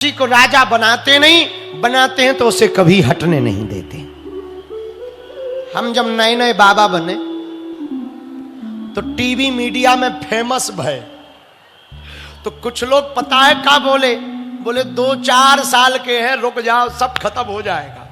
किसी को राजा बनाते नहीं, बनाते हैं तो उसे कभी हटने नहीं देते। हम जब नए नए बाबा बने तो टीवी मीडिया में फेमस भय, तो कुछ लोग पता है क्या बोले, बोले 2-4 साल के हैं, रुक जाओ सब खत्म हो जाएगा।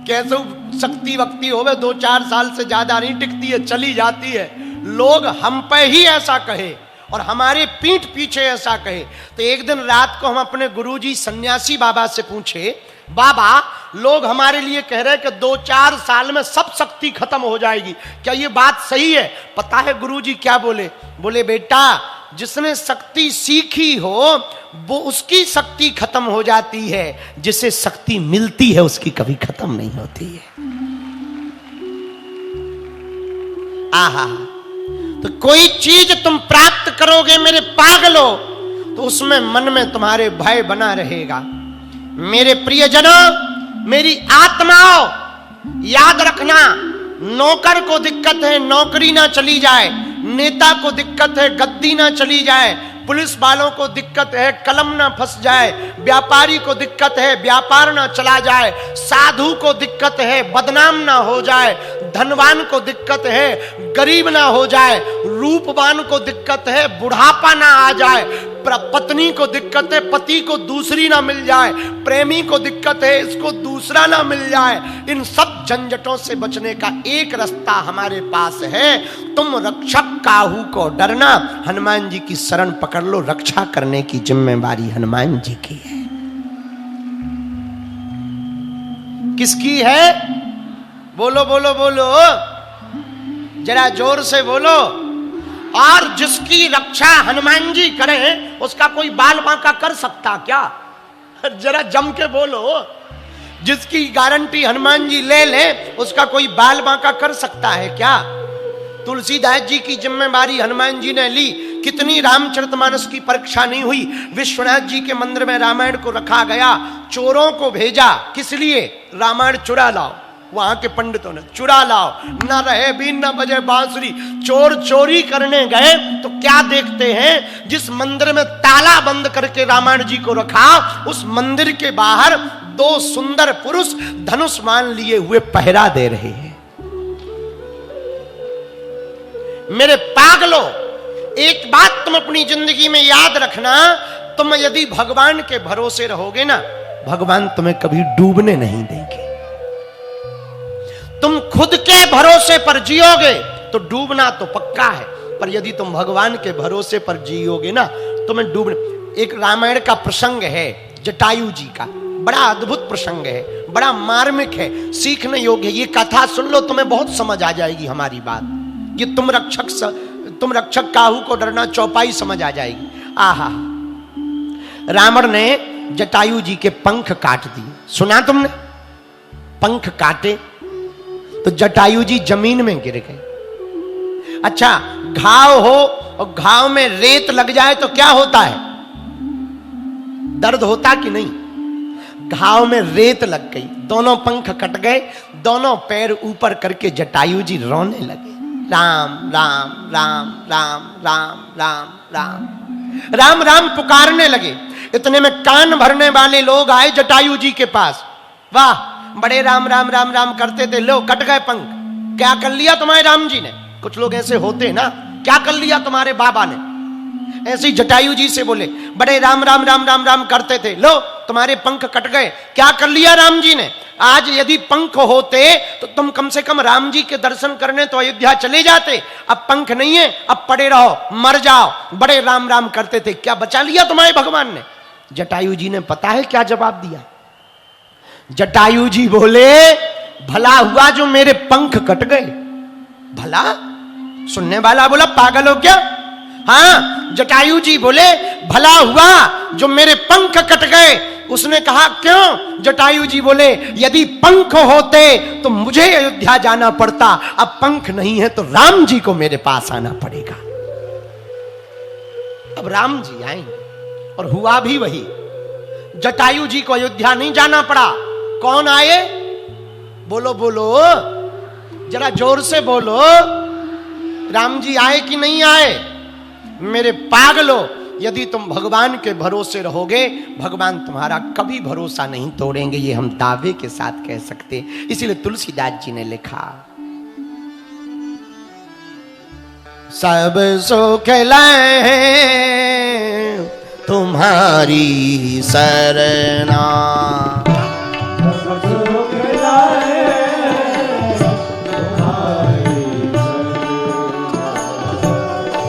कैसे शक्ति वक्ति होवे 2-4 साल से ज्यादा नहीं टिकती है, चली जाती है। लोग हम पे ही ऐसा कहे और हमारे पीठ पीछे ऐसा कहे। तो एक दिन रात को हम अपने गुरुजी सन्यासी बाबा से पूछे, बाबा लोग हमारे लिए कह रहे हैं कि 2-4 साल में सब शक्ति खत्म हो जाएगी, क्या ये बात सही है? पता है गुरुजी क्या बोले? बोले बेटा जिसने शक्ति सीखी हो वो उसकी शक्ति खत्म हो जाती है, जिसे शक्ति मिलती है उसकी कभी खत्म नहीं होती है। आहा, तो कोई चीज तुम प्राप्त करोगे मेरे पागलों तो उसमें मन में तुम्हारे भय बना रहेगा। मेरे प्रियजनों, मेरी आत्माओं, याद रखना, नौकर को दिक्कत है नौकरी ना चली जाए, नेता को दिक्कत है गद्दी ना चली जाए, पुलिस वालों को दिक्कत है कलम ना फंस जाए, व्यापारी को दिक्कत है व्यापार ना चला जाए, साधु को दिक्कत है बदनाम ना हो जाए, धनवान को दिक्कत है गरीब ना हो जाए, रूपवान को दिक्कत है बुढ़ापा ना आ जाए, पत्नी को दिक्कत है पति को दूसरी ना मिल जाए, प्रेमी को दिक्कत है इसको दूसरा ना मिल जाए। इन सब झंझटों से बचने का एक रास्ता हमारे पास है, तुम रक्षक काहू को डरना, हनुमान जी की शरण पकड़ लो। रक्षा करने की जिम्मेवारी हनुमान जी की है। किसकी है? बोलो बोलो बोलो, जरा जोर से बोलो। और जिसकी रक्षा हनुमान जी करें उसका कोई बाल बांका कर सकता क्या? जरा जम के बोलो। जिसकी गारंटी हनुमान जी ले ले उसका कोई बाल बांका कर सकता है क्या? तुलसीदास जी की जिम्मेवारी हनुमान जी ने ली। कितनी रामचरितमानस की परीक्षा नहीं हुई, विश्वनाथ जी के मंदिर में रामायण को रखा गया, चोरों को भेजा, किस लिए? रामायण चुरा लाओ। वहां के पंडितों ने चुरा लाओ, न रहे बीन न बजे बांसुरी। चोर चोरी करने गए तो क्या देखते हैं, जिस मंदिर में ताला बंद करके रामायण जी को रखा उस मंदिर के बाहर 2 सुंदर पुरुष धनुष मान लिए हुए पहरा दे रहे हैं। मेरे पागलों, एक बात तुम अपनी जिंदगी में याद रखना, तुम यदि भगवान के भरोसे रहोगे ना, भगवान तुम्हें कभी डूबने नहीं देंगे। तुम खुद के भरोसे पर जियोगे तो डूबना तो पक्का है, पर यदि तुम भगवान के भरोसे पर जियोगे ना तुम्हें डूबने। एक रामायण का प्रसंग है जटायु जी का, बड़ा अद्भुत प्रसंग है, बड़ा मार्मिक है, सीखने योग्य है। ये कथा सुन लो तुम्हें बहुत समझ आ जाएगी हमारी बात। ये तुम रक्षक काहू को डरना चौपाई समझ आ जाएगी। आहा, रावण ने जटायु जी के पंख काट दिए, सुना तुमने? पंख काटे तो जटायु जी जमीन में गिर गए। अच्छा, घाव हो और घाव में रेत लग जाए तो क्या होता है? दर्द होता कि नहीं? घाव में रेत लग गई, दोनों पंख कट गए, दोनों पैर ऊपर करके जटायु जी रोने लगे। राम राम राम राम राम राम राम राम राम पुकारने लगे। इतने में कान भरने वाले लोग आए जटायु जी के पास। वाह, बड़े राम राम राम राम करते थे, लो कट गए पंख। क्या कर लिया तुम्हारे राम जी ने? कुछ लोग ऐसे होते ना, क्या कर लिया तुम्हारे बाबा ने? ऐसे ही जटायु जी से बोले, बड़े राम राम राम राम राम करते थे, लो तुम्हारे पंख कट गए। क्या कर लिया राम जी ने? आज यदि पंख होते तो तुम कम से कम राम जी के दर्शन करने तो अयोध्या चले जाते। अब पंख नहीं है, अब पड़े रहो, मर जाओ। बड़े राम राम करते थे, क्या बचा लिया तुम्हारे भगवान ने? जटायु जी ने पता है क्या जवाब दिया? जटायु जी बोले, भला हुआ जो मेरे पंख कट गए। भला? सुनने वाला बोला पागल हो क्या? हाँ, जटायु जी बोले भला हुआ जो मेरे पंख कट गए। उसने कहा क्यों? जटायु जी बोले, यदि पंख होते तो मुझे अयोध्या जाना पड़ता, अब पंख नहीं है तो राम जी को मेरे पास आना पड़ेगा। अब राम जी आएंगे और हुआ भी वही। जटायु जी को अयोध्या नहीं जाना पड़ा। कौन आए? बोलो बोलो, जरा जोर से बोलो। राम जी आए कि नहीं आए? मेरे पागलों, यदि तुम भगवान के भरोसे रहोगे, भगवान तुम्हारा कभी भरोसा नहीं तोड़ेंगे, ये हम दावे के साथ कह सकते। इसीलिए तुलसीदास जी ने लिखा, सब सुख लाए तुम्हारी सरना,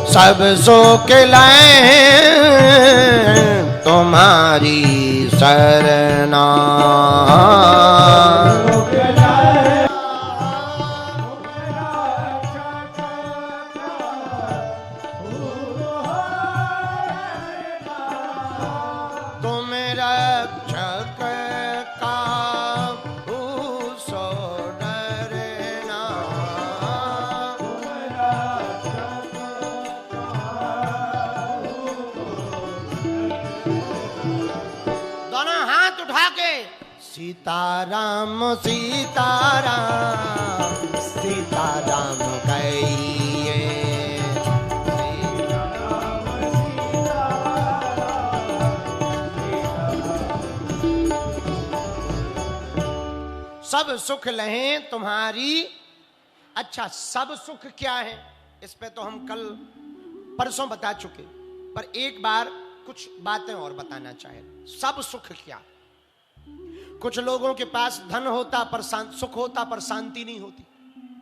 सब सुख लाए तुम्हारी सरना, तुम रक्षक का सो डरना, दोनों हाथ उठा के सीताराम सीताराम सीताराम कहिए, सब सुख लहें तुम्हारी। अच्छा, सब सुख क्या है, इस पे तो हम कल परसों बता चुके, पर एक बार कुछ बातें और बताना चाहे। सब सुख क्या? कुछ लोगों के पास धन होता पर सुख होता पर शांति नहीं होती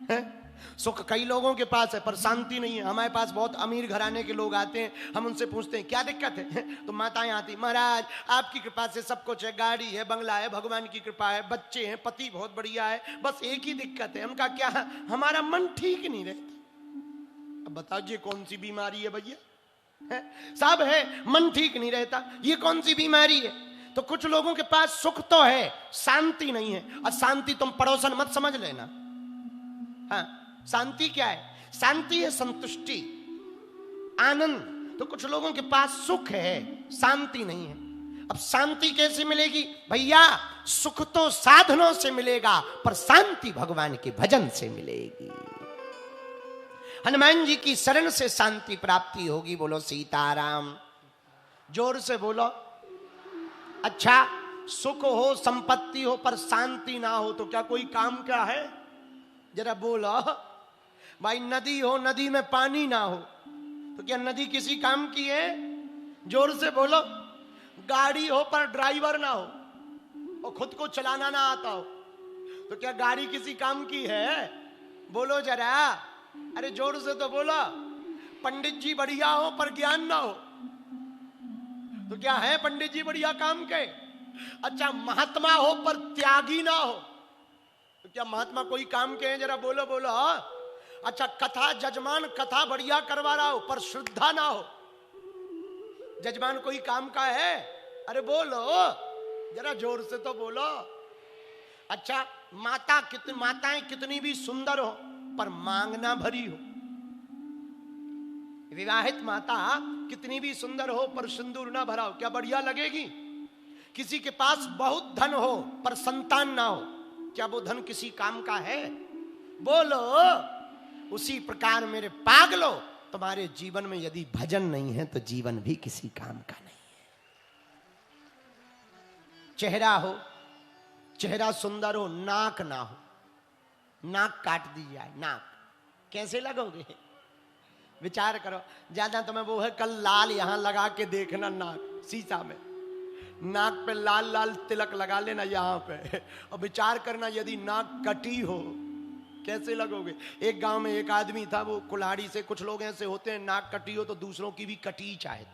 है। सुख कई लोगों के पास है पर शांति नहीं है। हमारे पास बहुत अमीर घराने के लोग आते हैं, हम उनसे पूछते हैं क्या दिक्कत है, तो माताएं आती, महाराज आपकी कृपा से सब कुछ है, गाड़ी है, बंगला है, भगवान की कृपा है, बच्चे हैं, पति बहुत बढ़िया है, बस एक ही दिक्कत है। उनका क्या है? हमारा मन ठीक नहीं रहता। अब बताओ ये कौन सी बीमारी है भैया? सब है, मन ठीक नहीं रहता, ये कौन सी बीमारी है? तो कुछ लोगों के पास सुख तो है, शांति नहीं है। और शांति तुम पड़ोसन मत समझ लेना। हाँ, शांति क्या है? शांति है संतुष्टि, आनंद। तो कुछ लोगों के पास सुख है, शांति नहीं है। अब शांति कैसे मिलेगी भैया? सुख तो साधनों से मिलेगा, पर शांति भगवान के भजन से मिलेगी। हनुमान जी की शरण से शांति प्राप्ति होगी। बोलो सीताराम, जोर से बोलो। अच्छा, सुख हो, संपत्ति हो, पर शांति ना हो तो क्या कोई काम का है? जरा बोलो भाई। नदी हो, नदी में पानी ना हो तो क्या नदी किसी काम की है? जोर से बोलो। गाड़ी हो पर ड्राइवर ना हो और खुद को चलाना ना आता हो तो क्या गाड़ी किसी काम की है? बोलो जरा, अरे जोर से तो बोलो। पंडित जी बढ़िया हो पर ज्ञान ना हो तो क्या है पंडित जी बढ़िया काम के? अच्छा, महात्मा हो पर त्यागी ना हो तो क्या महात्मा कोई काम के हैं? जरा बोलो बोलो। अच्छा, कथा जजमान कथा बढ़िया करवा रहा हो पर श्रद्धा ना हो, जजमान कोई काम का है? अरे बोलो जरा, जोर से तो बोलो। अच्छा, माताएं कितनी भी सुंदर हो पर मांगना भरी हो। विवाहित माता कितनी भी सुंदर हो पर सिंदूर ना भरा हो, क्या बढ़िया लगेगी? किसी के पास बहुत धन हो पर संतान ना हो, क्या वो धन किसी काम का है? बोलो। उसी प्रकार मेरे पागलो, तुम्हारे जीवन में यदि भजन नहीं है तो जीवन भी किसी काम का नहीं है। चेहरा हो, चेहरा सुंदर हो, नाक ना हो, नाक काट दी जाए, नाक कैसे लगोगे? विचार करो। ज्यादा तुम्हें वो है, कल लाल यहां लगा के देखना, नाक शीशा में, नाक पे लाल लाल तिलक लगा लेना यहां पे, और विचार करना यदि नाक कटी हो कैसे लगोगे? एक गांव में एक आदमी था, वो कुल्हाड़ी से, कुछ लोग ऐसे होते हैं नाक कटी हो तो दूसरों की भी कटी चाहे।